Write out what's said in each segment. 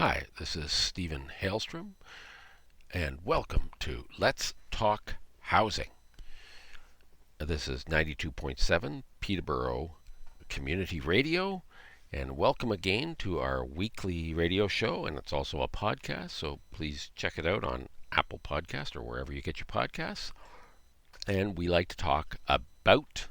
Hi, this is Stephen Hailstrom, and welcome to Let's Talk Housing. This is 92.7 Peterborough Community Radio, and welcome again to our weekly radio show, and it's also a podcast, so please check it out on Apple Podcast or wherever you get your podcasts. And we like to talk about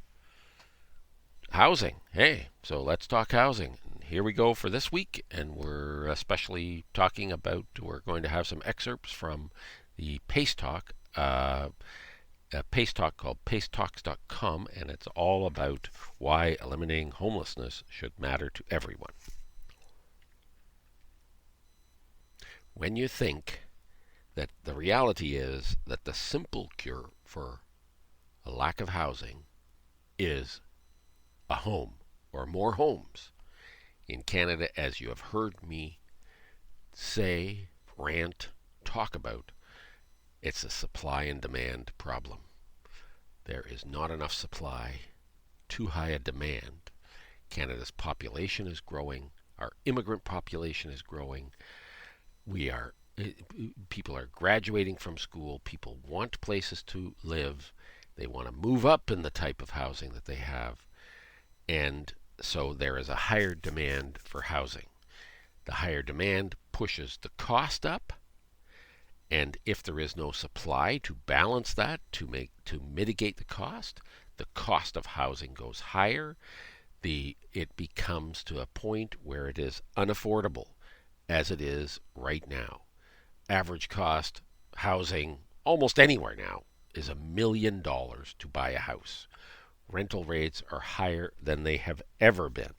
housing. Hey, so let's talk housing. Here we go for this week, and we're especially talking about, we're going to have some excerpts from the Pace Talk, a Pace Talk called pacetalks.com, and it's all about why eliminating homelessness should matter to everyone. When you think that the reality is that the simple cure for a lack of housing is a home or more homes, in Canada, as you have heard me say, rant, talk about, it's a supply and demand problem. There is not enough supply, too high a demand. Canada's population is growing. Our immigrant population is growing. People are graduating from school. People want places to live. They want to move up in the type of housing that they have. And so there is a higher demand for housing. The higher demand pushes the cost up, and if there is no supply to balance that, to mitigate the cost of housing goes higher. It becomes to a point where it is unaffordable, as it is right now. Average cost housing almost anywhere now is $1 million to buy a house. Rental rates are higher than they have ever been.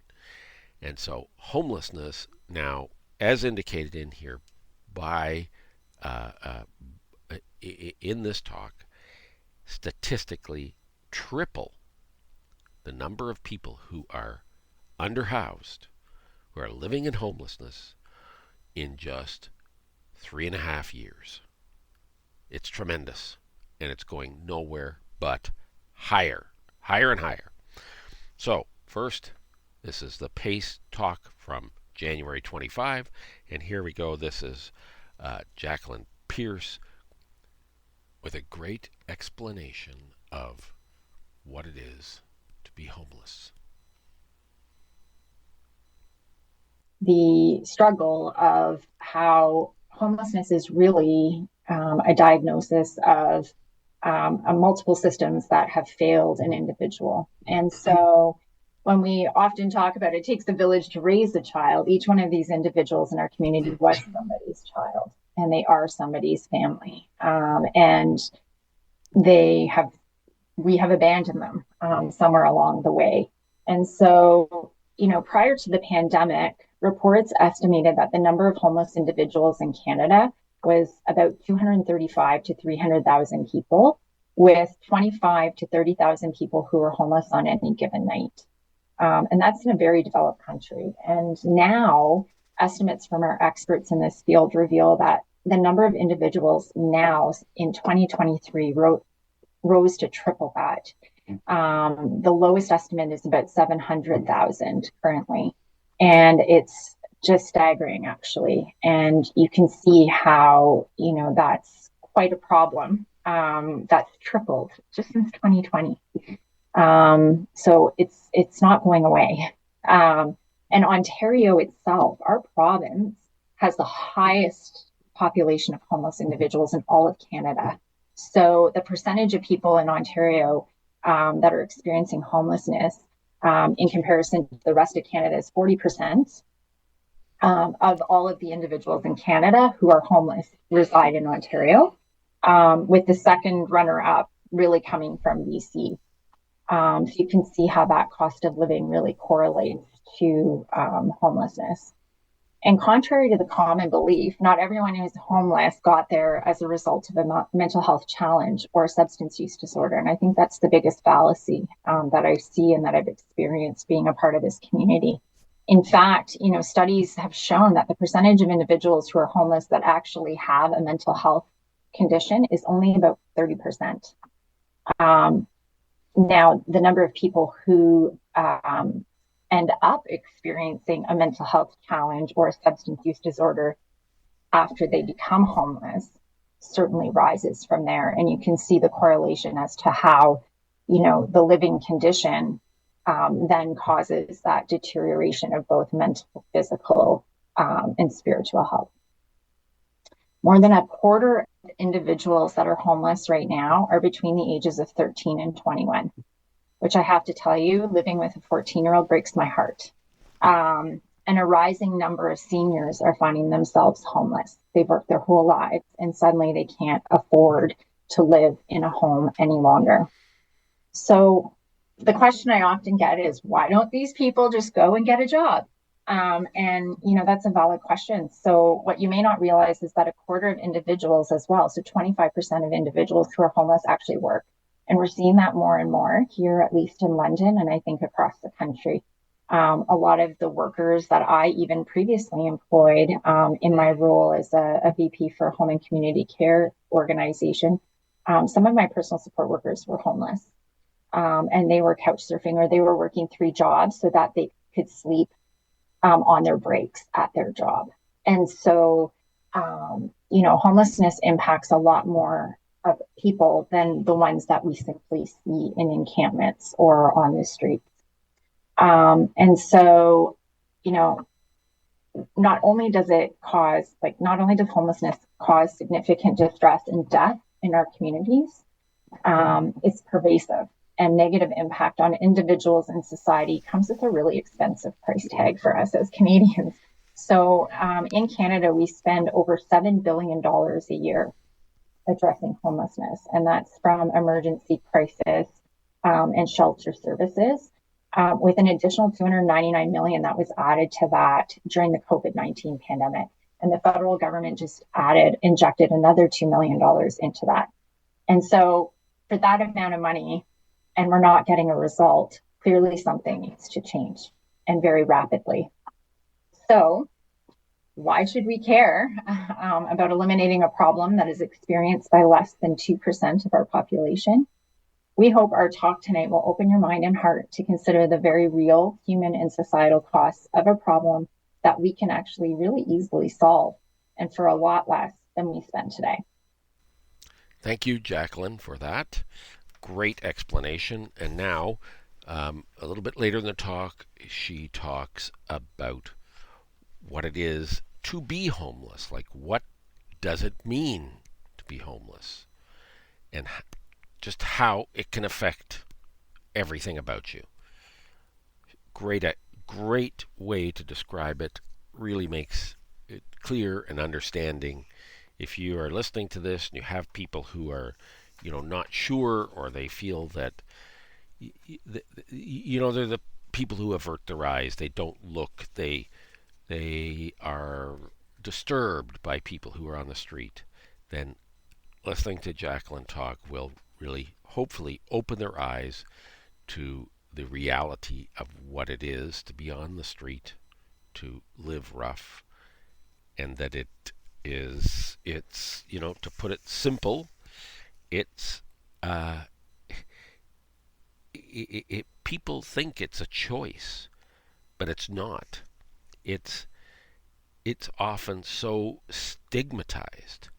And so homelessness now, as indicated in here by in this talk, statistically triple the number of people who are underhoused, who are living in homelessness in just 3.5 years. It's tremendous, and it's going nowhere but higher and higher. So first, this is the Pace Talk from January 25, and here we go. This is Jacqueline Pierce with a great explanation of what it is to be homeless. The struggle of how homelessness is really a diagnosis of multiple systems that have failed an individual. And so when we often talk about it takes a village to raise a child, each one of these individuals in our community was somebody's child, and they are somebody's family. And we have abandoned them somewhere along the way. And so, prior to the pandemic, reports estimated that the number of homeless individuals in Canada was about 235 to 300,000 people, with 25 to 30,000 people who were homeless on any given night. And that's in a very developed country. And now estimates from our experts in this field reveal that the number of individuals now in 2023 rose to triple that. The lowest estimate is about 700,000 currently. And it's just staggering, actually. And you can see how, that's quite a problem. That's tripled just since 2020. So it's not going away. And Ontario itself, our province, has the highest population of homeless individuals in all of Canada. So the percentage of people in Ontario that are experiencing homelessness in comparison to the rest of Canada is 40%. Of all of the individuals in Canada who are homeless reside in Ontario, with the second runner-up really coming from BC. So you can see how that cost of living really correlates to homelessness. And contrary to the common belief, not everyone who's homeless got there as a result of a mental health challenge or a substance use disorder. And I think that's the biggest fallacy that I see and that I've experienced being a part of this community. In fact, studies have shown that the percentage of individuals who are homeless that actually have a mental health condition is only about 30%. Now, the number of people who end up experiencing a mental health challenge or a substance use disorder after they become homeless certainly rises from there. And you can see the correlation as to how, the living condition then causes that deterioration of both mental, physical, and spiritual health. More than a quarter of individuals that are homeless right now are between the ages of 13 and 21, which I have to tell you, living with a 14-year-old breaks my heart. And a rising number of seniors are finding themselves homeless. They've worked their whole lives and suddenly they can't afford to live in a home any longer. So the question I often get is, why don't these people just go and get a job? And that's a valid question. So what you may not realize is that a quarter of individuals as well, so 25% of individuals who are homeless actually work. And we're seeing that more and more here, at least in London, and I think across the country. A lot of the workers that I even previously employed in my role as a VP for a home and community care organization, some of my personal support workers were homeless. And they were couch surfing, or they were working 3 jobs so that they could sleep on their breaks at their job. And so, homelessness impacts a lot more of people than the ones that we simply see in encampments or on the streets. And so, not only does homelessness cause significant distress and death in our communities, it's pervasive, and negative impact on individuals and society comes with a really expensive price tag for us as Canadians. So in Canada, we spend over $7 billion a year addressing homelessness, and that's from emergency crisis and shelter services, with an additional $299 million that was added to that during the COVID-19 pandemic. And the federal government just injected another $2 million into that. And so for that amount of money, and we're not getting a result, clearly something needs to change, and very rapidly. So why should we care about eliminating a problem that is experienced by less than 2% of our population? We hope our talk tonight will open your mind and heart to consider the very real human and societal costs of a problem that we can actually really easily solve, and for a lot less than we spend today. Thank you, Jacqueline, for that. Great explanation. And now, a little bit later in the talk, she talks about what it is to be homeless. Like, what does it mean to be homeless? And just how it can affect everything about you. Great way to describe it. Really makes it clear and understanding. If you are listening to this and you have people who are, not sure, or they feel that, they're the people who avert their eyes. They don't look. They are disturbed by people who are on the street. Then listening to Jacqueline talk will really, hopefully, open their eyes to the reality of what it is to be on the street, to live rough, and that it's, to put it simple, it's, people think it's a choice, but it's not. It's often so stigmatized,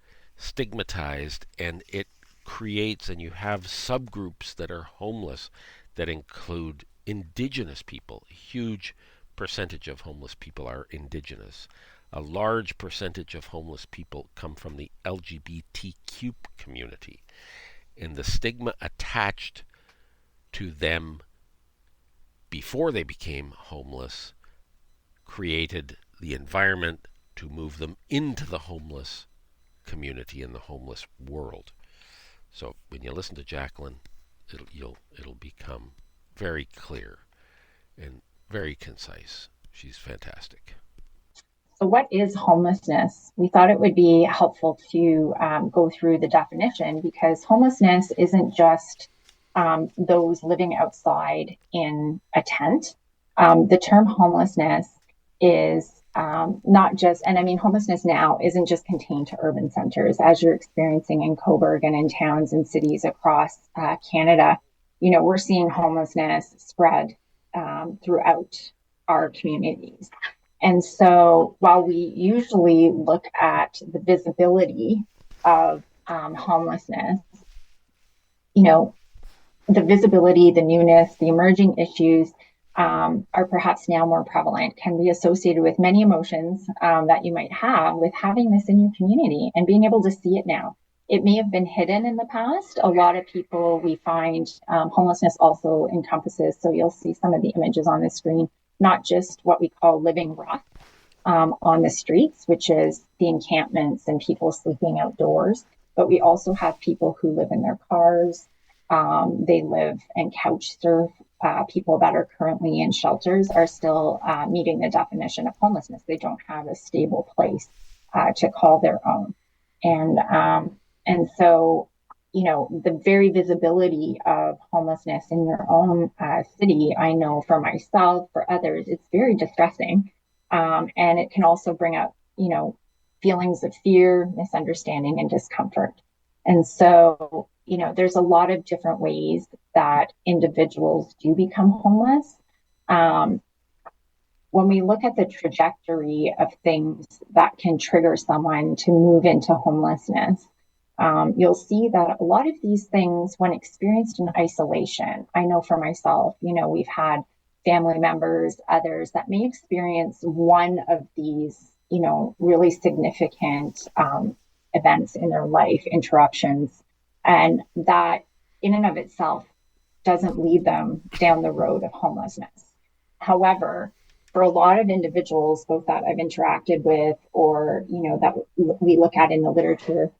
and it creates, and you have subgroups that are homeless that include Indigenous people. A huge percentage of homeless people are Indigenous. A large percentage of homeless people come from the LGBTQ community. And the stigma attached to them before they became homeless created the environment to move them into the homeless community and the homeless world. So when you listen to Jacqueline, it'll become very clear and very concise. She's fantastic. So what is homelessness? We thought it would be helpful to go through the definition, because homelessness isn't just those living outside in a tent. The term homelessness is not just, and I mean, homelessness now isn't just contained to urban centers, as you're experiencing in Cobourg and in towns and cities across Canada. We're seeing homelessness spread throughout our communities. And so while we usually look at the visibility of homelessness, you know, the visibility, the newness, the emerging issues are perhaps now more prevalent, can be associated with many emotions that you might have with having this in your community and being able to see it now. It may have been hidden in the past. A lot of people, we find homelessness also encompasses, so you'll see some of the images on the screen, not just what we call living rough on the streets, which is the encampments and people sleeping outdoors, but we also have people who live in their cars. They live and couch surf. People that are currently in shelters are still meeting the definition of homelessness. They don't have a stable place to call their own, and so the very visibility of homelessness in your own city. I know for myself, for others, it's very distressing, and it can also bring up feelings of fear, misunderstanding, and discomfort. And so there's a lot of different ways that individuals do become homeless. Um, when we look at the trajectory of things that can trigger someone to move into homelessness, you'll see that a lot of these things, when experienced in isolation, I know for myself, we've had family members, others that may experience one of these, really significant events in their life, interruptions, and that in and of itself doesn't lead them down the road of homelessness. However, for a lot of individuals, both that I've interacted with or, that we look at in the literature,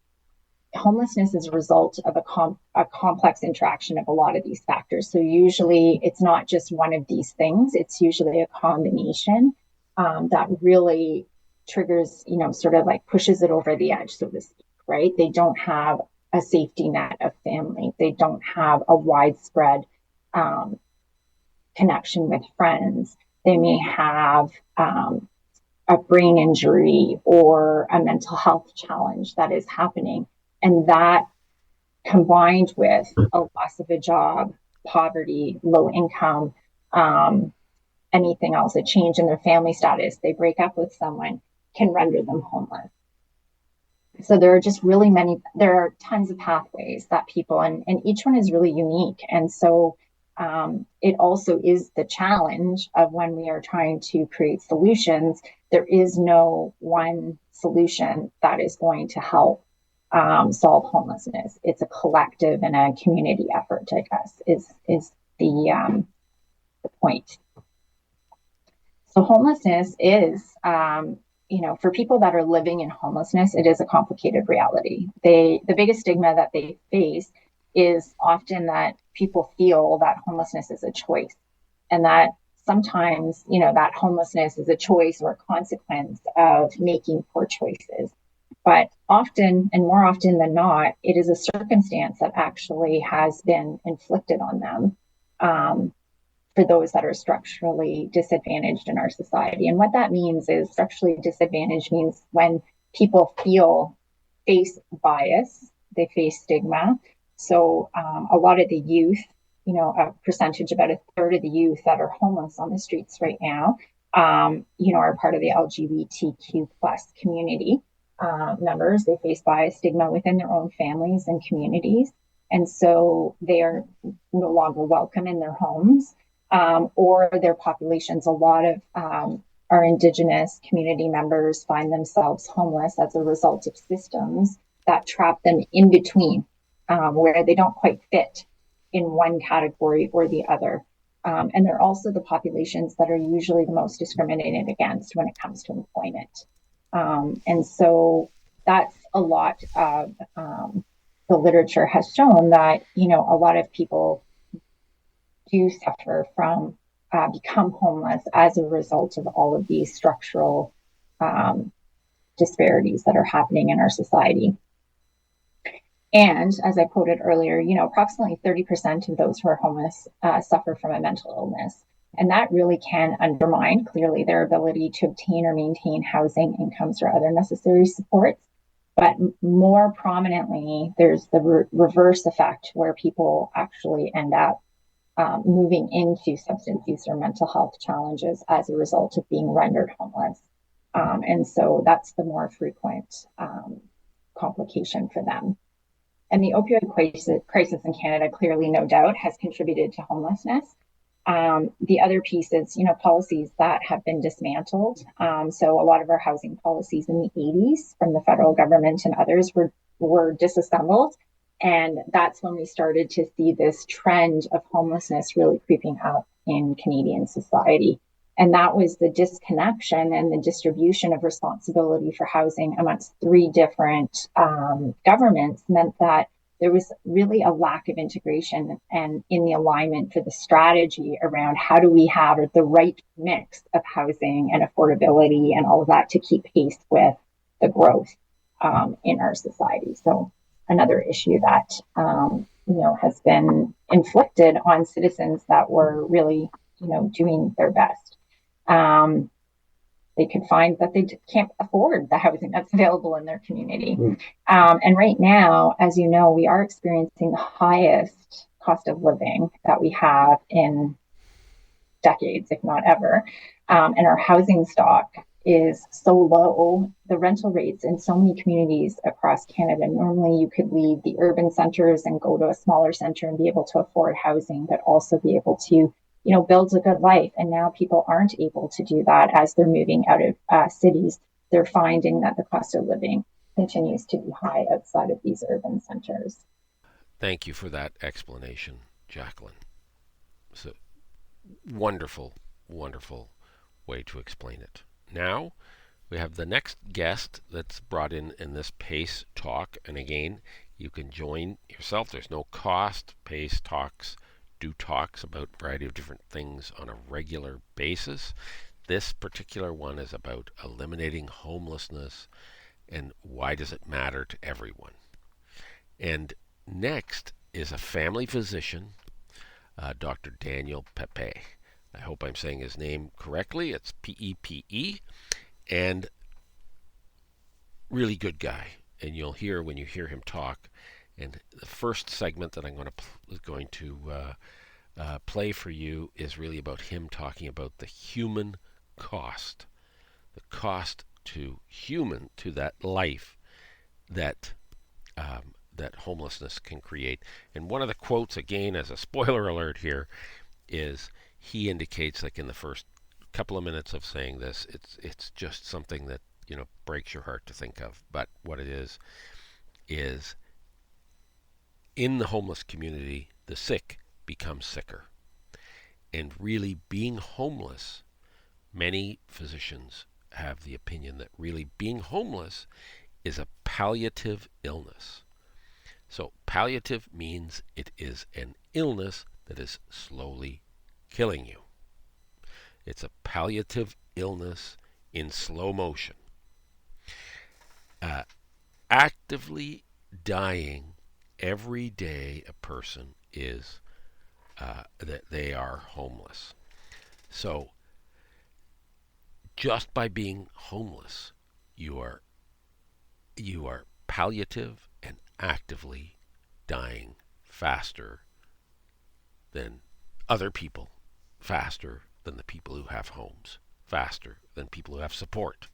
homelessness is a result of a complex interaction of a lot of these factors. So usually it's not just one of these things, it's usually a combination that really triggers, sort of like pushes it over the edge, so to speak, right? They don't have a safety net of family. They don't have a widespread connection with friends. They may have a brain injury or a mental health challenge that is happening. And that combined with a loss of a job, poverty, low income, anything else, a change in their family status, they break up with someone, can render them homeless. So there are just really there are tons of pathways that people, and each one is really unique. And so it also is the challenge of when we are trying to create solutions, there is no one solution that is going to help solve homelessness. It's a collective and a community effort, I guess, is the point. So homelessness is, for people that are living in homelessness, it is a complicated reality. The biggest stigma that they face is often that people feel that homelessness is a choice, and that sometimes, that homelessness is a choice or a consequence of making poor choices. But often, and more often than not, it is a circumstance that actually has been inflicted on them for those that are structurally disadvantaged in our society. And what that means is structurally disadvantaged means when people face bias, they face stigma. So a lot of the youth, a percentage, about a third of the youth that are homeless on the streets right now, are part of the LGBTQ plus community. Members, they face bias, stigma within their own families and communities. And so they are no longer welcome in their homes or their populations. A lot of our Indigenous community members find themselves homeless as a result of systems that trap them in between, where they don't quite fit in one category or the other. And they're also the populations that are usually the most discriminated against when it comes to employment. And so that's a lot of the literature has shown that, a lot of people do suffer from become homeless as a result of all of these structural disparities that are happening in our society. And as I quoted earlier, approximately 30% of those who are homeless suffer from a mental illness. And that really can undermine clearly their ability to obtain or maintain housing, incomes, or other necessary supports. But more prominently, there's the reverse effect where people actually end up moving into substance use or mental health challenges as a result of being rendered homeless. And so that's the more frequent complication for them. And the opioid crisis in Canada clearly, no doubt, has contributed to homelessness. The other piece is, policies that have been dismantled. So a lot of our housing policies in the 80s from the federal government and others were disassembled. And that's when we started to see this trend of homelessness really creeping up in Canadian society. And that was the disconnection and the distribution of responsibility for housing amongst three different governments meant that there was really a lack of integration and in the alignment for the strategy around how do we have the right mix of housing and affordability and all of that to keep pace with the growth in our society. So another issue that has been inflicted on citizens that were really doing their best. They could find that they can't afford the housing that's available in their community. And right now, as you know, we are experiencing the highest cost of living that we have in decades, if not ever. And our housing stock is so low. The rental rates in so many communities across Canada, normally you could leave the urban centers and go to a smaller center and be able to afford housing, but also be able to builds a good life. And now people aren't able to do that as they're moving out of cities. They're finding that the cost of living continues to be high outside of these urban centers. Thank you for that explanation, Jacqueline. It's a wonderful, wonderful way to explain it. Now, we have the next guest that's brought in this PACE talk. And again, you can join yourself. There's no cost. PACE talks do talks about a variety of different things on a regular basis. This particular one is about eliminating homelessness and why does it matter to everyone. And next is a family physician, Dr. Daniel Pepe. I hope I'm saying his name correctly. It's Pepe, and really good guy. And you'll hear when you hear him talk. And the first segment that I'm going to play for you is really about him talking about the human cost, the cost to that life that that homelessness can create. And one of the quotes, again, as a spoiler alert here, is he indicates, like in the first couple of minutes of saying this, it's just something that breaks your heart to think of. But what it is in the homeless community, the sick become sicker. And really being homeless, many physicians have the opinion that really being homeless is a palliative illness. So palliative means it is an illness that is slowly killing you. It's a palliative illness in slow motion. Actively dying every day a person is that they are homeless. So just by being homeless, you are palliative and actively dying faster than other people, faster than the people who have homes, faster than people who have support,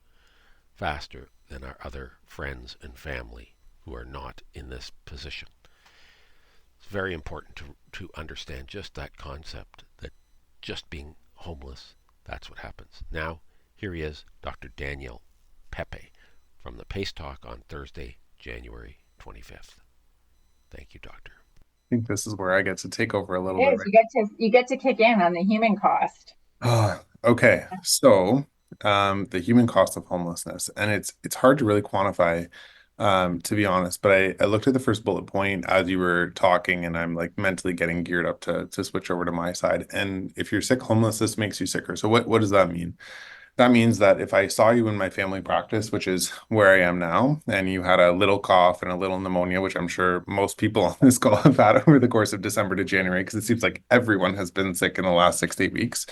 faster than our other friends and family who are not in this position. It's very important to understand just that concept, that just being homeless, that's what happens. Now, here he is, Dr. Daniel Pepe, from the PACE Talk on Thursday, January 25th. Thank you, Doctor. I think this is where I get to take over a little It bit. is. You get to kick in on the human cost. Okay, so the human cost of homelessness, and it's hard to really quantify, to be honest. But I looked at the first bullet point as you were talking, and I'm like mentally getting geared up to switch over to my side. And if you're sick, homelessness makes you sicker. So what does that mean? That means that if I saw you in my family practice, which is where I am now, and you had a little cough and a little pneumonia, which I'm sure most people on this call have had over the course of December to January, because it seems like everyone has been sick in the last 6 to 8 weeks,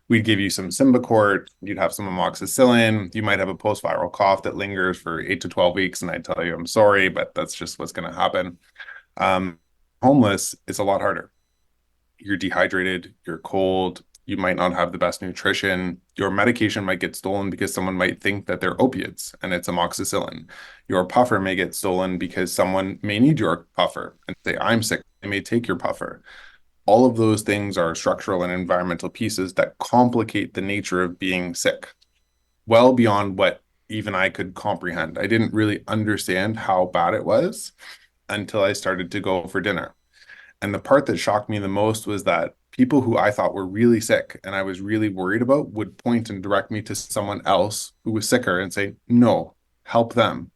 we'd give you some Symbicort, you'd have some amoxicillin, you might have a post-viral cough that lingers for 8 to 12 weeks, and I'd tell you, I'm sorry, but that's just what's going to happen. Homeless is a lot harder. you're dehydrated, you're cold, you might not have the best nutrition. Your medication might get stolen because someone might think that they're opiates and it's amoxicillin. Your puffer may get stolen because someone may need your puffer and say, I'm sick. They may take your puffer. All of those things are structural and environmental pieces that complicate the nature of being sick, well beyond what even I could comprehend. I didn't really understand how bad it was until I started to go for dinner. And the part that shocked me the most was that people who I thought were really sick and I was really worried about would point and direct me to someone else who was sicker and say, no, help them.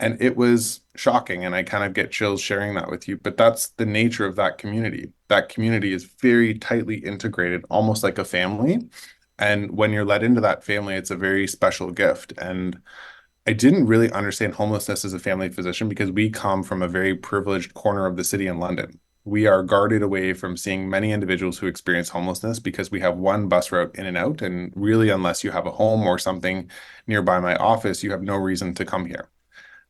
And it was shocking. And I kind of get chills sharing that with you. But that's the nature of that community. That community is very tightly integrated, almost like a family. And when you're let into that family, it's a very special gift. And I didn't really understand homelessness as a family physician because we come from a very privileged corner of the city in London. We are guarded away from seeing many individuals who experience homelessness because we have one bus route in and out. And really, unless you have a home or something nearby my office, you have no reason to come here.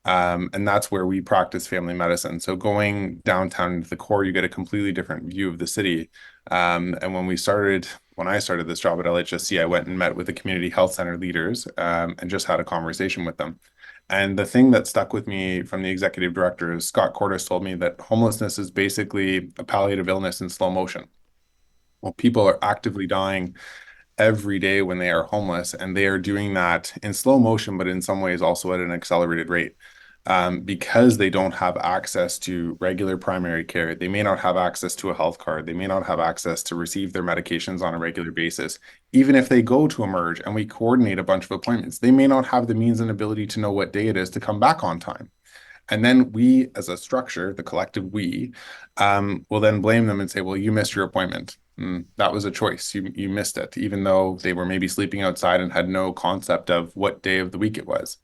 And that's where we practice family medicine. So going downtown into the core, you get a completely different view of the city. And when I started this job at LHSC, I went and met with the community health center leaders and just had a conversation with them. And the thing that stuck with me from the executive director is Scott Cordes told me that homelessness is basically a palliative illness in slow motion. Well, people are actively dying every day when they are homeless, and they are doing that in slow motion, but in some ways also at an accelerated rate. Because they don't have access to regular primary care. They may not have access to a health card. They may not have access to receive their medications on a regular basis. Even if they go to Emerge and we coordinate a bunch of appointments, they may not have the means and ability to know what day it is to come back on time. And then we, as a structure, the collective we, will then blame them and say, well, you missed your appointment. That was a choice. You missed it, even though they were maybe sleeping outside and had no concept of what day of the week it was.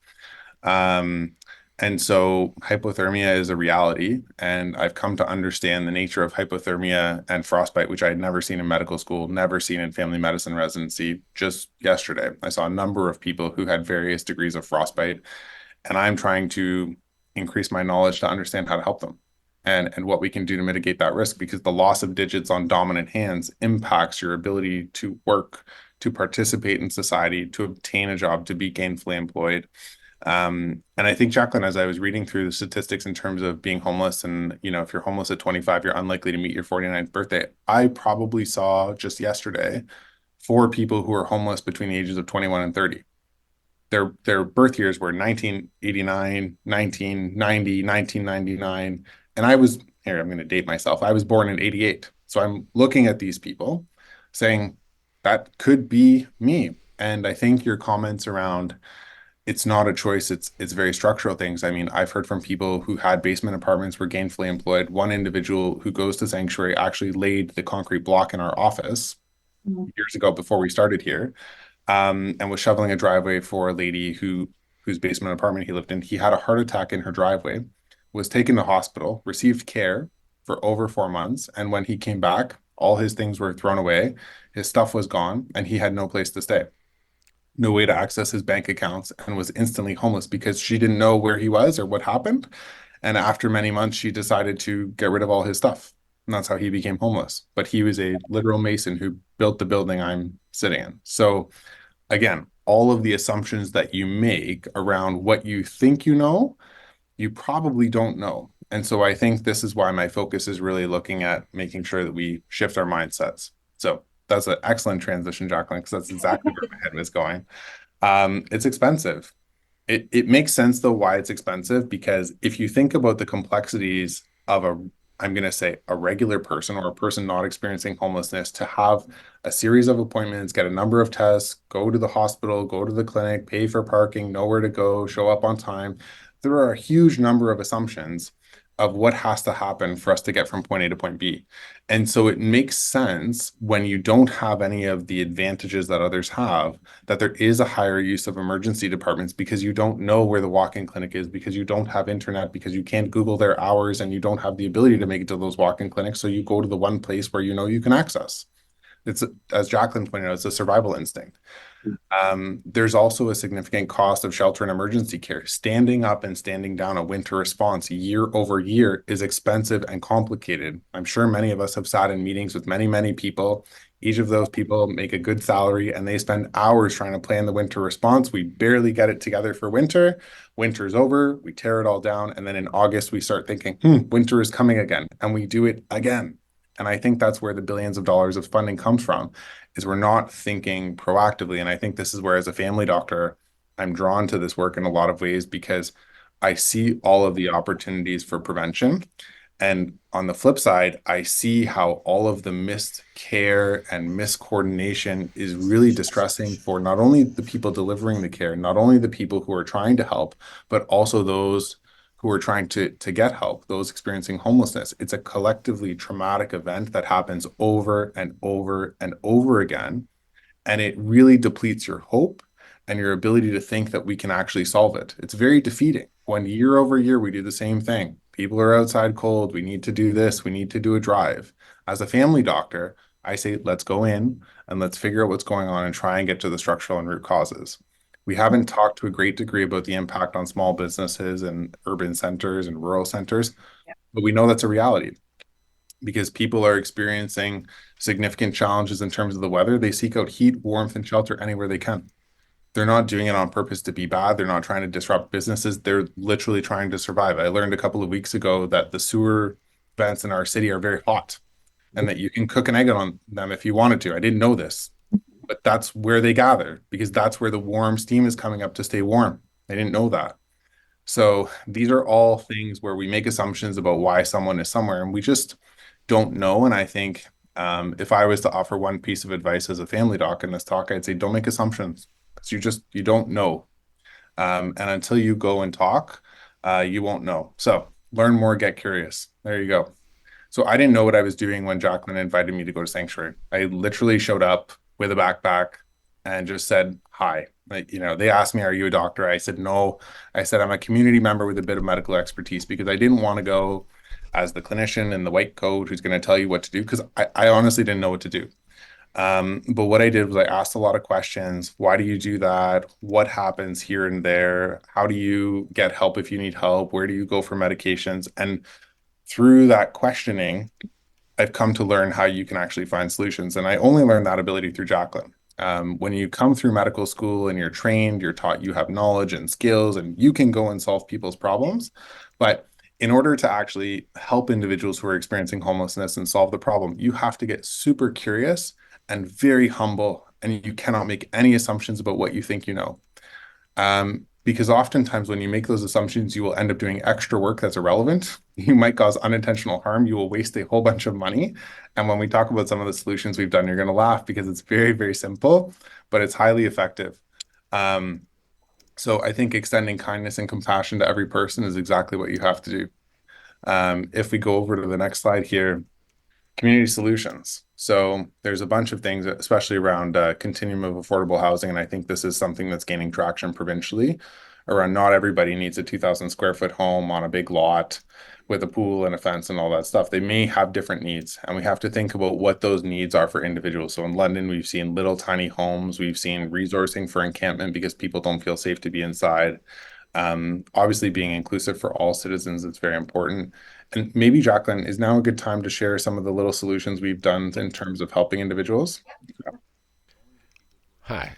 And so hypothermia is a reality, and I've come to understand the nature of hypothermia and frostbite, which I had never seen in medical school, never seen in family medicine residency. Just yesterday, I saw a number of people who had various degrees of frostbite, and I'm trying to increase my knowledge to understand how to help them and what we can do to mitigate that risk, because the loss of digits on dominant hands impacts your ability to work, to participate in society, to obtain a job, to be gainfully employed. And I think, Jacqueline, as I was reading through the statistics in terms of being homeless, and, if you're homeless at 25, you're unlikely to meet your 49th birthday. I probably saw just yesterday 4 people who are homeless between the ages of 21 and 30. Their birth years were 1989, 1990, 1999. And I'm going to date myself. I was born in 88. So I'm looking at these people saying that could be me. And I think your comments around it's not a choice. It's very structural things. I mean, I've heard from people who had basement apartments, were gainfully employed. One individual who goes to Sanctuary actually laid the concrete block in our office years ago before we started here, and was shoveling a driveway for a lady whose basement apartment he lived in. He had a heart attack in her driveway, was taken to hospital, received care for over 4 months, and when he came back, all his things were thrown away, his stuff was gone, and he had no place to stay, no way to access his bank accounts, and was instantly homeless because she didn't know where he was or what happened. And after many months, she decided to get rid of all his stuff. And that's how he became homeless. But he was a literal mason who built the building I'm sitting in. So again, all of the assumptions that you make around what you think you probably don't know. And so I think this is why my focus is really looking at making sure that we shift our mindsets. So that's an excellent transition, Jacqueline, because that's exactly where my head was going. It's expensive. It makes sense though why it's expensive, because if you think about the complexities of I'm going to say a regular person or a person not experiencing homelessness, to have a series of appointments, get a number of tests, go to the hospital, go to the clinic, pay for parking, know where to go, show up on time. There are a huge number of assumptions of what has to happen for us to get from point A to point B. And so it makes sense when you don't have any of the advantages that others have, that there is a higher use of emergency departments, because you don't know where the walk-in clinic is, because you don't have internet, because you can't Google their hours, and you don't have the ability to make it to those walk-in clinics. So you go to the one place where you know you can access. It's, as Jacqueline pointed out, it's a survival instinct. There's also a significant cost of shelter and emergency care. Standing up and standing down a winter response year over year is expensive and complicated. I'm sure many of us have sat in meetings with many, many people. Each of those people make a good salary and they spend hours trying to plan the winter response. We barely get it together for winter. Winter's over, we tear it all down. And then in August, we start thinking, winter is coming again. And we do it again. And I think that's where the billions of dollars of funding comes from, is we're not thinking proactively. And I think this is where, as a family doctor, I'm drawn to this work in a lot of ways because I see all of the opportunities for prevention. And on the flip side, I see how all of the missed care and miscoordination is really distressing for not only the people delivering the care, not only the people who are trying to help, but also those who are trying to get help, those experiencing homelessness. It's a collectively traumatic event that happens over and over and over again. And it really depletes your hope and your ability to think that we can actually solve it. It's very defeating when year over year we do the same thing. People are outside cold. We need to do this. We need to do a drive. As a family doctor, I say, let's go in and let's figure out what's going on and try and get to the structural and root causes. We haven't talked to a great degree about the impact on small businesses and urban centers and rural centers, but we know that's a reality because people are experiencing significant challenges in terms of the weather. They seek out heat, warmth, and shelter anywhere they can. They're not doing it on purpose to be bad. They're not trying to disrupt businesses. They're literally trying to survive. I learned a couple of weeks ago that the sewer vents in our city are very hot and that you can cook an egg on them if you wanted to. I didn't know this, but that's where they gather because that's where the warm steam is coming up to stay warm. I didn't know that. So these are all things where we make assumptions about why someone is somewhere and we just don't know. And I think if I was to offer one piece of advice as a family doc in this talk, I'd say don't make assumptions because you don't know. And until you go and talk, you won't know. So learn more, get curious. There you go. So I didn't know what I was doing when Jacqueline invited me to go to Sanctuary. I literally showed up with a backpack and just said hi. Like, they asked me, "Are you a doctor?" I said, "No." I said, "I'm a community member with a bit of medical expertise," because I didn't want to go as the clinician in the white coat who's going to tell you what to do, because I honestly didn't know what to do. But what I did was I asked a lot of questions. Why do you do that? What happens here and there? How do you get help if you need help? Where do you go for medications? And through that questioning, I've come to learn how you can actually find solutions. And I only learned that ability through Jacqueline. When you come through medical school and you're trained, you're taught, you have knowledge and skills, and you can go and solve people's problems. But in order to actually help individuals who are experiencing homelessness and solve the problem, you have to get super curious and very humble, and you cannot make any assumptions about what you think you know. Because oftentimes when you make those assumptions, you will end up doing extra work that's irrelevant. You might cause unintentional harm. You will waste a whole bunch of money. And when we talk about some of the solutions we've done, you're going to laugh because it's very, very simple, but it's highly effective. So I think extending kindness and compassion to every person is exactly what you have to do. If we go over to the next slide here, community solutions. So there's a bunch of things, especially around continuum of affordable housing. And I think this is something that's gaining traction provincially around not everybody needs a 2,000 square foot home on a big lot with a pool and a fence and all that stuff. They may have different needs, and we have to think about what those needs are for individuals. So in London, we've seen little tiny homes. We've seen resourcing for encampment because people don't feel safe to be inside. Obviously, being inclusive for all citizens is very important. And maybe, Jacqueline, is now a good time to share some of the little solutions we've done in terms of helping individuals? Hi.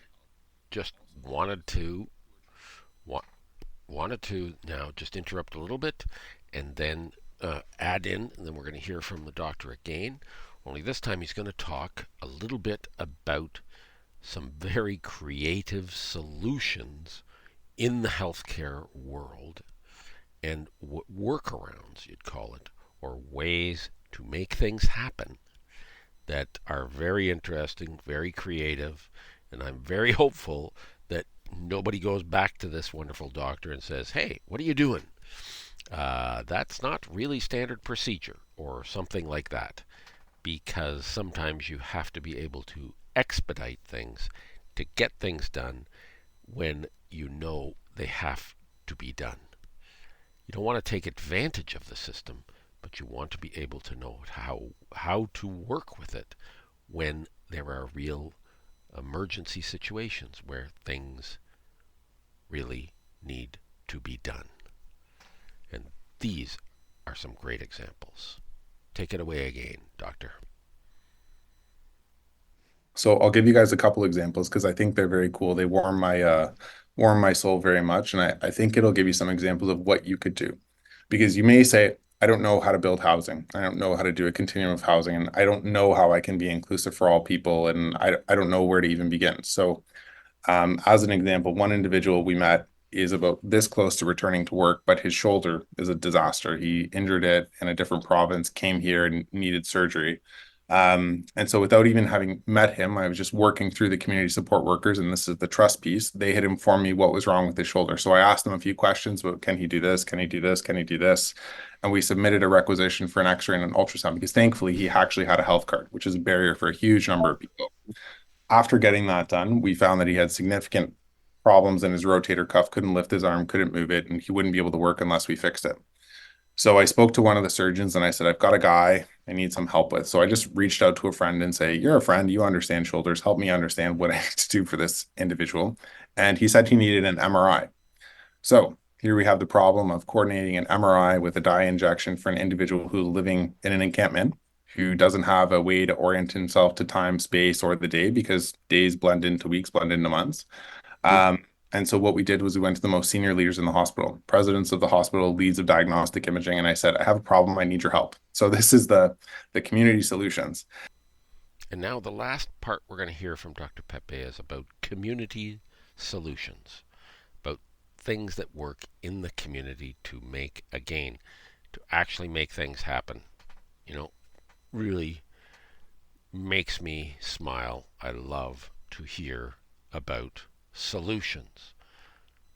Just wanted to wa- wanted to now just interrupt a little bit and then add in, and then we're going to hear from the doctor again. Only this time he's going to talk a little bit about some very creative solutions in the healthcare world and workarounds, you'd call it, or ways to make things happen that are very interesting, very creative, and I'm very hopeful that nobody goes back to this wonderful doctor and says, "Hey, what are you doing? That's not really standard procedure," or something like that, because sometimes you have to be able to expedite things to get things done when you know they have to be done. You don't want to take advantage of the system, but you want to be able to know how to work with it when there are real emergency situations where things really need to be done. And these are some great examples. Take it away again, Doctor. So I'll give you guys a couple examples because I think they're very cool. They warm my soul very much. And I think it'll give you some examples of what you could do. Because you may say, I don't know how to build housing. I don't know how to do a continuum of housing, and I don't know how I can be inclusive for all people, and I don't know where to even begin. So as an example, one individual we met is about this close to returning to work, but his shoulder is a disaster. He injured it in a different province, came here and needed surgery. And so without even having met him, I was just working through the community support workers, and this is the trust piece. They had informed me what was wrong with his shoulder. So I asked him a few questions about, can he do this? Can he do this? Can he do this? And we submitted a requisition for an X-ray and an ultrasound because thankfully he actually had a health card, which is a barrier for a huge number of people. After getting that done, we found that he had significant problems in his rotator cuff, couldn't lift his arm, couldn't move it, and he wouldn't be able to work unless we fixed it. So I spoke to one of the surgeons and I said, I've got a guy I need some help with. So I just reached out to a friend and say, you're a friend, you understand shoulders, help me understand what I need to do for this individual. And he said he needed an MRI. So here we have the problem of coordinating an MRI with a dye injection for an individual who's living in an encampment, who doesn't have a way to orient himself to time, space, or the day because days blend into weeks, blend into months. And so what we did was we went to the most senior leaders in the hospital, presidents of the hospital, leads of diagnostic imaging, and I said, I have a problem, I need your help. So this is the community solutions. And now the last part we're going to hear from Dr. Pepe is about community solutions, about things that work in the community to actually make things happen. Really makes me smile. I love to hear about solutions.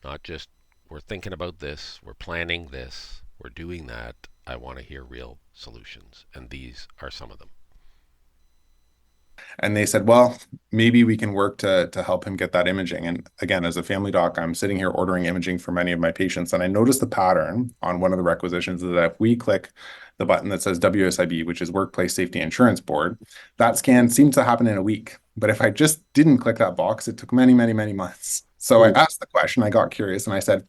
Not just, we're thinking about this, we're planning this, we're doing that. I want to hear real solutions, and these are some of them. And they said, well, maybe we can work to help him get that imaging. And again, as a family doc, I'm sitting here ordering imaging for many of my patients. And I noticed the pattern on one of the requisitions is that if we click the button that says WSIB, which is Workplace Safety Insurance Board, that scan seems to happen in a week. But if I just didn't click that box, it took many, many, many months. So I asked the question, I got curious, and I said,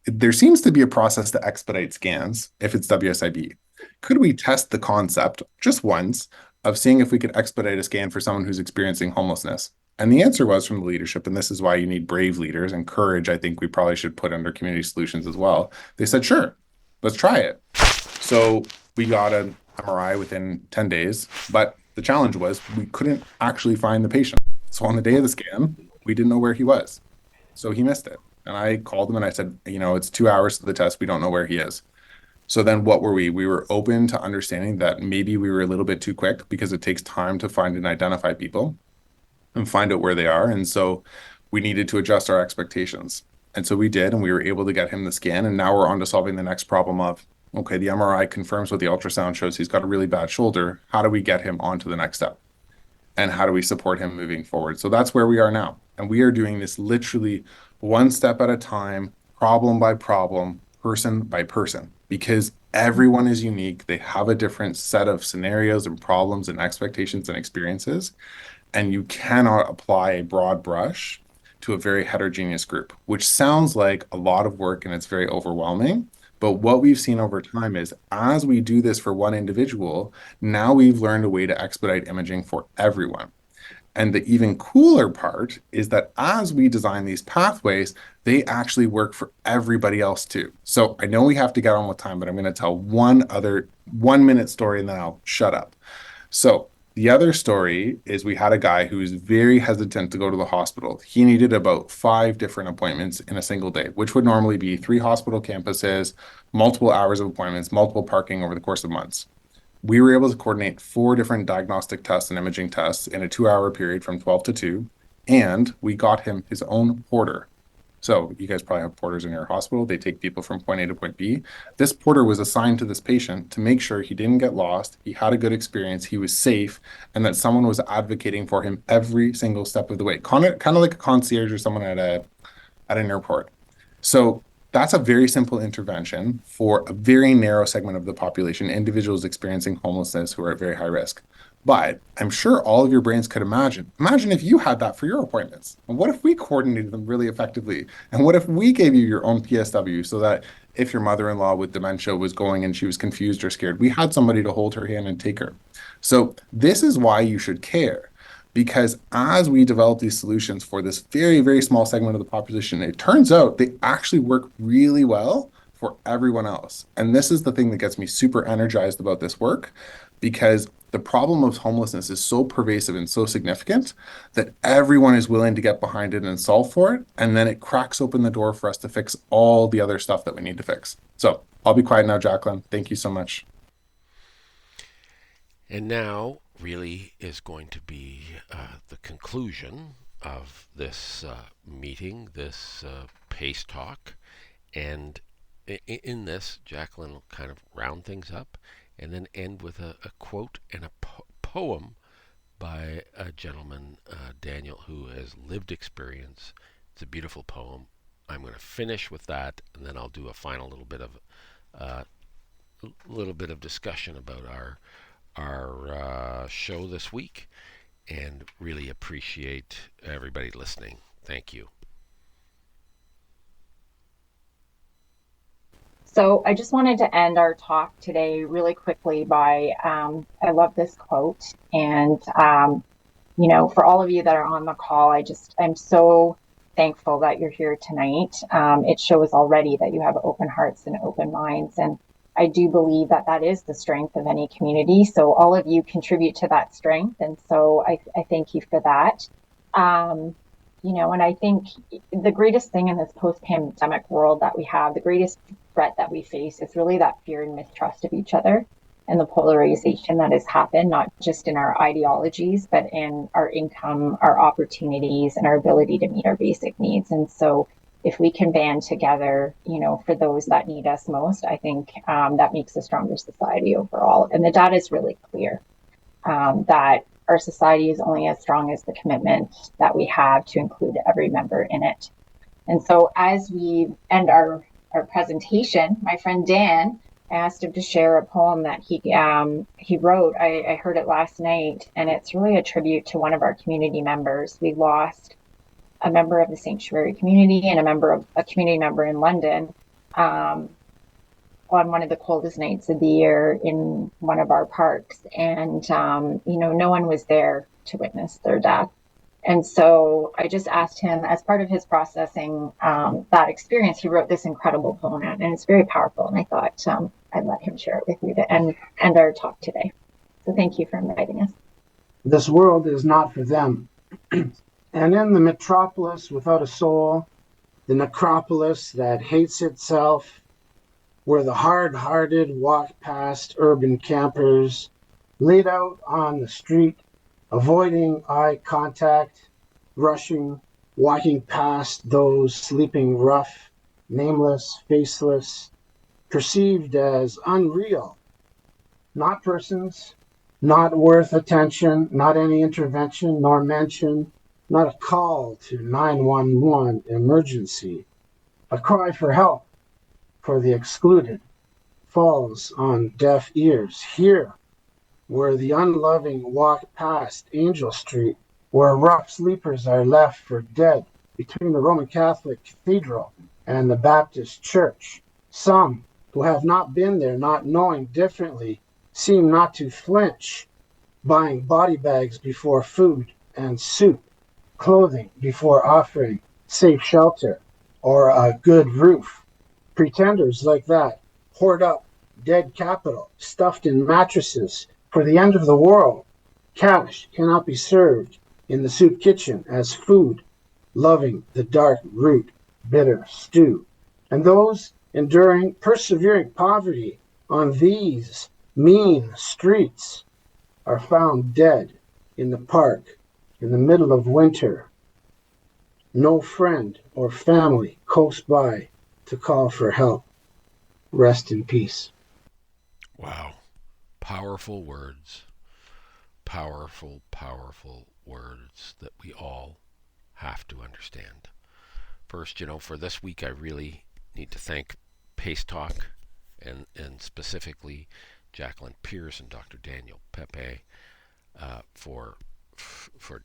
there seems to be a process to expedite scans if it's WSIB. Could we test the concept just once of seeing if we could expedite a scan for someone who's experiencing homelessness? And the answer was from the leadership, and this is why you need brave leaders, and courage I think we probably should put under community solutions as well. They said, sure, let's try it. So we got an MRI within 10 days, but the challenge was we couldn't actually find the patient. So on the day of the scan, we didn't know where he was. So he missed it. And I called him and I said, it's 2 hours to the test. We don't know where he is. So then what were we? We were open to understanding that maybe we were a little bit too quick because it takes time to find and identify people and find out where they are. And so we needed to adjust our expectations. And so we did, and we were able to get him the scan. And now we're on to solving the next problem of, okay, the MRI confirms what the ultrasound shows. He's got a really bad shoulder. How do we get him on to the next step? And how do we support him moving forward? So that's where we are now. And we are doing this literally one step at a time, problem by problem, person by person, because everyone is unique. They have a different set of scenarios and problems and expectations and experiences. And you cannot apply a broad brush to a very heterogeneous group, which sounds like a lot of work and it's very overwhelming. But what we've seen over time is as we do this for one individual, now we've learned a way to expedite imaging for everyone. And the even cooler part is that as we design these pathways, they actually work for everybody else too. So I know we have to get on with time, but I'm going to tell one other 1 minute story and then I'll shut up. So the other story is we had a guy who was very hesitant to go to the hospital. He needed about 5 different appointments in a single day, which would normally be 3 hospital campuses, multiple hours of appointments, multiple parking over the course of months. We were able to coordinate 4 different diagnostic tests and imaging tests in a 2-hour period from 12 to 2, and we got him his own porter. So you guys probably have porters in your hospital. They take people from point A to point B. This porter was assigned to this patient to make sure he didn't get lost, he had a good experience, he was safe, and that someone was advocating for him every single step of the way. Kind of like a concierge or someone at an airport. So that's a very simple intervention for a very narrow segment of the population, individuals experiencing homelessness who are at very high risk. But I'm sure all of your brains could imagine if you had that for your appointments. And what if we coordinated them really effectively? And what if we gave you your own PSW so that if your mother-in-law with dementia was going and she was confused or scared, we had somebody to hold her hand and take her. So this is why you should care. Because as we develop these solutions for this very, very small segment of the population, it turns out they actually work really well for everyone else. And this is the thing that gets me super energized about this work, because the problem of homelessness is so pervasive and so significant that everyone is willing to get behind it and solve for it. And then it cracks open the door for us to fix all the other stuff that we need to fix. So I'll be quiet now, Jacqueline. Thank you so much. And now really is going to be the conclusion of this meeting, this PACE talk. And in this, Jacqueline will kind of round things up and then end with a quote and a poem by a gentleman, Daniel, who has lived experience. It's a beautiful poem. I'm going to finish with that, and then I'll do a final little bit of discussion about our show this week, and really appreciate everybody listening. Thank you. So I just wanted to end our talk today really quickly by, I love this quote. And, for all of you that are on the call, I'm so thankful that you're here tonight. It shows already that you have open hearts and open minds. And I do believe that that is the strength of any community. So all of you contribute to that strength. And so I thank you for that. And I think the greatest thing in this post-pandemic world that we have, the greatest threat that we face is really that fear and mistrust of each other and the polarization that has happened, not just in our ideologies, but in our income, our opportunities, and our ability to meet our basic needs. And so if we can band together, for those that need us most, I think that makes a stronger society overall. And the data is really clear that our society is only as strong as the commitment that we have to include every member in it. And so as we end our presentation, my friend Dan, I asked him to share a poem that he wrote. I heard it last night, and it's really a tribute to one of our community members. We lost a member of the sanctuary community and a community member in London on one of the coldest nights of the year in one of our parks. And, no one was there to witness their death. And so I just asked him, as part of his processing that experience, he wrote this incredible poem, and it's very powerful. And I thought I'd let him share it with you to end our talk today. So thank you for inviting us. This world is not for them. And in the metropolis without a soul, the necropolis that hates itself, where the hard-hearted walk past urban campers, laid out on the street, avoiding eye contact, rushing, walking past those sleeping rough, nameless, faceless, perceived as unreal, not persons, not worth attention, not any intervention nor mention, not a call to 911 emergency, a cry for help for the excluded falls on deaf ears. Here, where the unloving walk past Angel Street, where rough sleepers are left for dead between the Roman Catholic Cathedral and the Baptist Church. Some who have not been there, not knowing differently, seem not to flinch, buying body bags before food and soup, clothing before offering safe shelter or a good roof. Pretenders like that hoard up dead capital stuffed in mattresses for the end of the world. Cash cannot be served in the soup kitchen as food, loving the dark root, bitter stew. And those enduring, persevering poverty on these mean streets are found dead in the park in the middle of winter. No friend or family close by to call for help. Rest in peace. Wow. Powerful words. Powerful, powerful words that we all have to understand. First, for this week, I really need to thank Pace Talk and specifically Jacqueline Pierce and Dr. Daniel Pepe. for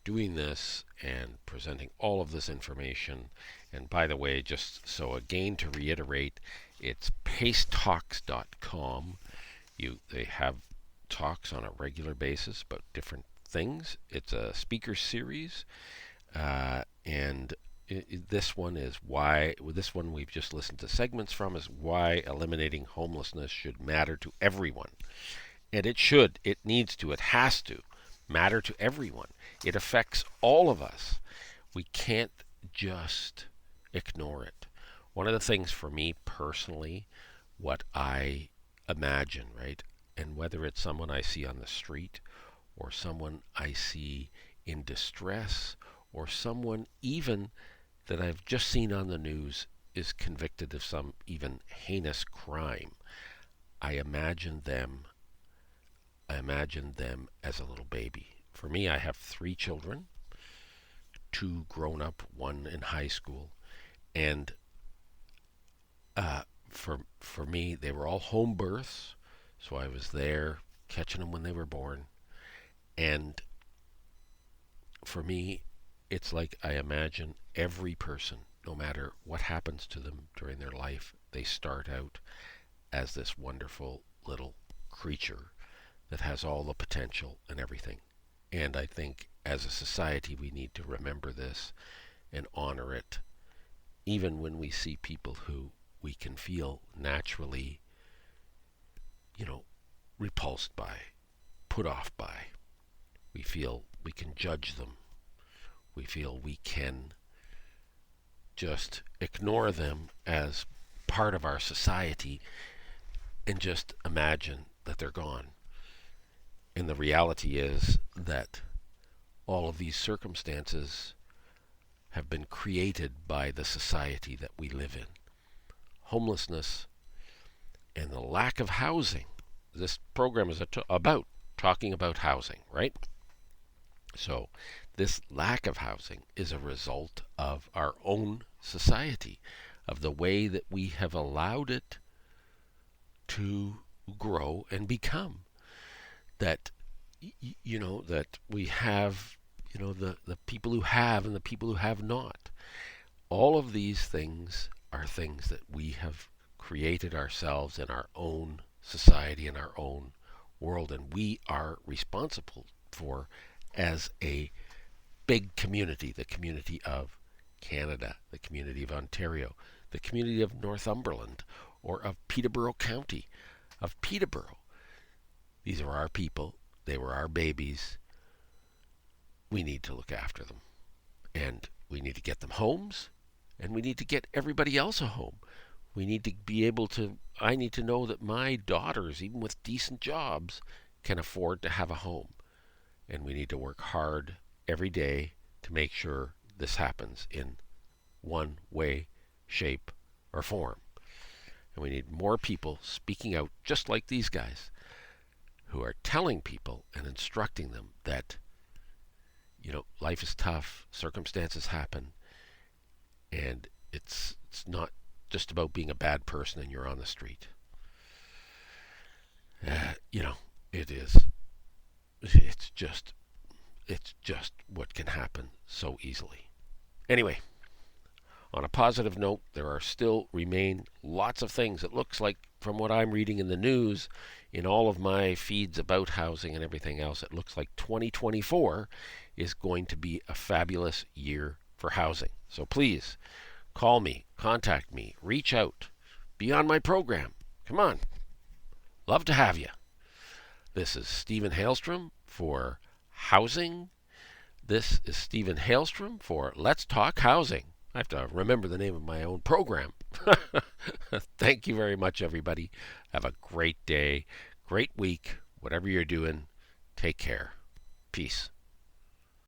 doing this and presenting all of this information. And by the way, just so again to reiterate, it's pacetalks.com. They have talks on a regular basis about different things. It's a speaker series, and this one is why. This one we've just listened to segments from is why eliminating homelessness should matter to everyone. And it should, it needs to, it has to matter to everyone. It affects all of us. We can't just ignore it. One of the things for me personally, what I imagine, right, and whether it's someone I see on the street or someone I see in distress or someone even that I've just seen on the news is convicted of some even heinous crime, I imagine them as a little baby. For me, I have 3 children, 2 grown up, 1 in high school, and for me, they were all home births, so I was there catching them when they were born. And for me, it's like I imagine every person, no matter what happens to them during their life, they start out as this wonderful little creature that has all the potential and everything. And I think as a society we need to remember this and honor it, even when we see people who we can feel naturally, repulsed by, put off by. We feel we can judge them. We feel we can just ignore them as part of our society and just imagine that they're gone. And the reality is that all of these circumstances have been created by the society that we live in. Homelessness and the lack of housing. This program is about talking about housing, right? So this lack of housing is a result of our own society, of the way that we have allowed it to grow and become. That, that we have, the people who have and the people who have not. All of these things are things that we have created ourselves in our own society, in our own world, and we are responsible for as a big community, the community of Canada, the community of Ontario, the community of Northumberland, or of Peterborough County, of Peterborough. These are our people. They were our babies. We need to look after them. And we need to get them homes, and we need to get everybody else a home. We need to be able to, I need to know that my daughters, even with decent jobs, can afford to have a home. And we need to work hard every day to make sure this happens in one way, shape, or form. And we need more people speaking out just like these guys, who are telling people and instructing them that, life is tough, circumstances happen, and it's not just about being a bad person and you're on the street. It is. It's just what can happen so easily. Anyway, on a positive note, there remain lots of things. It looks like, from what I'm reading in the news, in all of my feeds about housing and everything else, it looks like 2024 is going to be a fabulous year for housing. So please, call me, contact me, reach out, be on my program. Come on. Love to have you. This is Stephen Hailstrom for Housing. This is Stephen Hailstrom for Let's Talk Housing. I have to remember the name of my own program. Thank you very much, everybody. Have a great day, great week, whatever you're doing. Take care. Peace.